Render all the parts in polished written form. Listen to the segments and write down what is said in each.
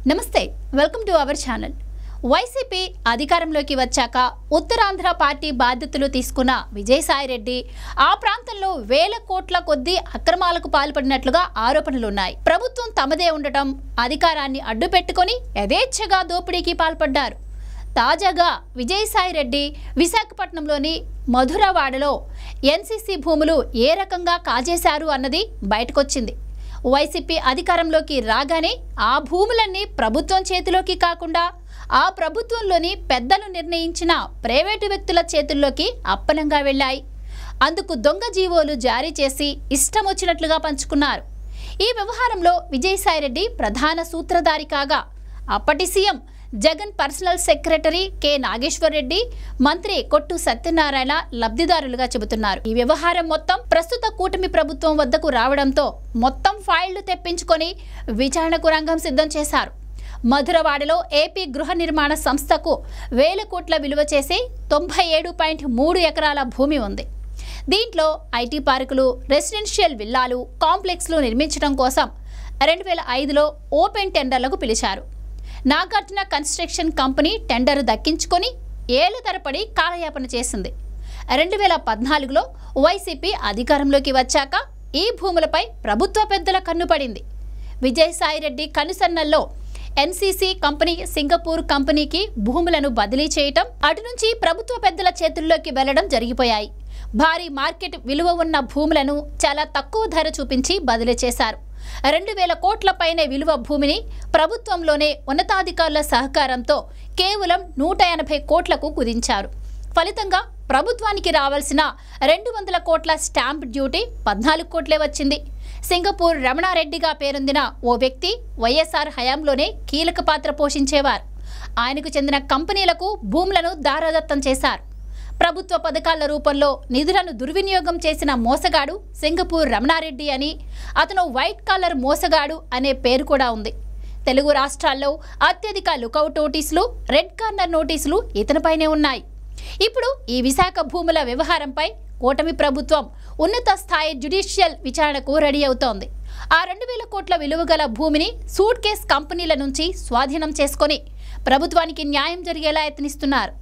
నమస్తే welcome to our channel. YCP అధికారంలోకి వచ్చాక ఉత్తరాంధ్ర పార్టీ బాధ్యతలు తీసుకున్న విజయసాయిరెడ్డి ఆ ప్రాంతంలో వేల కోట్ల కొద్దీ అక్రమాలకు పాల్పడినట్లుగా ఆరోపణలున్నాయి. ప్రభుత్వం తమదే ఉండటం, అధికారాన్ని అడ్డుపెట్టుకొని యథేచ్ఛగా దోపిడీకి పాల్పడ్డారు. తాజాగా విజయసాయిరెడ్డి విశాఖపట్నంలోని మధురవాడలో ఎన్సీసీ భూములు ఏ రకంగా కాజేశారు అన్నది బయటకొచ్చింది. వైసీపీ అధికారంలోకి రాగానే ఆ భూములన్నీ ప్రభుత్వం చేతిలోకి కాకుండా ఆ ప్రభుత్వంలోని పెద్దలు నిర్ణయించిన ప్రైవేటు వ్యక్తుల చేతుల్లోకి అప్పనంగా వెళ్ళాయి. అందుకు దొంగ జీవోలు జారీ చేసి ఇష్టం వచ్చినట్లుగా పంచుకున్నారు. ఈ వ్యవహారంలో విజయసాయిరెడ్డి ప్రధాన సూత్రధారి కాగా అప్పటి CM Jagan personal secretary K Nageshwar Reddy, మంత్రి కొట్టు సత్యనారాయణ లబ్ధిదారులుగా చెబుతున్నారు. ఈ వ్యవహారం మొత్తం ప్రస్తుత కూటమి ప్రభుత్వం వద్దకు రావడంతో మొత్తం ఫైళ్లు తెప్పించుకొని విచారణకు రంగం సిద్ధం చేశారు. మధురవాడలో ఏపీ గృహ నిర్మాణ సంస్థకు 1000 కోట్ల విలువ చేసే 97.3 ఎకరాల భూమి ఉంది. దీంట్లో ఐటీ పార్కులు, రెసిడెన్షియల్ విల్లాలు, కాంప్లెక్స్లు నిర్మించడం కోసం 2005లో ఓపెన్ టెండర్లకు పిలిచారు. నాగార్జున కన్స్ట్రక్షన్ కంపెనీ టెండర్ దక్కించుకొని ఏళ్ల తరబడి కాలయాపన చేసింది. 2014లో వైసీపీ అధికారంలోకి వచ్చాక ఈ భూములపై ప్రభుత్వ పెద్దల కన్నుపడింది. విజయసాయిరెడ్డి కనుసన్నల్లో ఎన్సీసీ కంపెనీ సింగపూర్ కంపెనీకి భూములను బదిలీ చేయటం, అటు నుంచి ప్రభుత్వ పెద్దల చేతుల్లోకి వెళ్లడం జరిగిపోయాయి. భారీ మార్కెట్ విలువ ఉన్న భూములను చాలా తక్కువ ధర చూపించి బదిలీ చేశారు. 2000 కోట్ల పైనే విలువ భూమిని ప్రభుత్వంలోనే ఉన్నతాధికారుల సహకారంతో కేవలం 180 కోట్లకు కుదించారు. ఫలితంగా ప్రభుత్వానికి రావాల్సిన 200 కోట్ల స్టాంప్ డ్యూటీ 14 కోట్లే వచ్చింది. సింగపూర్ రమణారెడ్డిగా పేరొందిన ఓ వ్యక్తి వైఎస్ఆర్ హయాంలోనే కీలక పాత్ర పోషించేవారు. ఆయనకు చెందిన కంపెనీలకు భూములను దారాదత్తం చేశారు. ప్రభుత్వ పథకాల రూపంలో నిధులను దుర్వినియోగం చేసిన మోసగాడు సింగపూర్ రమణారెడ్డి అని, అతను వైట్ కాలర్ మోసగాడు అనే పేరు కూడా ఉంది. తెలుగు రాష్ట్రాల్లో అత్యధిక లుకౌట్ నోటీసులు, రెడ్ కార్నర్ నోటీసులు ఇతనిపైనే ఉన్నాయి. ఇప్పుడు ఈ విశాఖ భూముల వ్యవహారంపై కూటమి ప్రభుత్వం ఉన్నత స్థాయి జ్యుడిషియల్ విచారణకు రెడీ అవుతోంది. ఆ 2000 కోట్ల విలువ గల భూమిని సూట్ కేస్ కంపెనీల నుంచి స్వాధీనం చేసుకొని ప్రభుత్వానికి న్యాయం జరిగేలా యత్నిస్తున్నారు.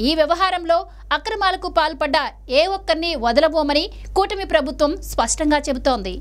ఈ వ్యవహారంలో అక్రమాలకు పాల్పడ్డ ఏ ఒక్కరిని వదలబోమని కూటమి ప్రభుత్వం స్పష్టంగా చెబుతోంది.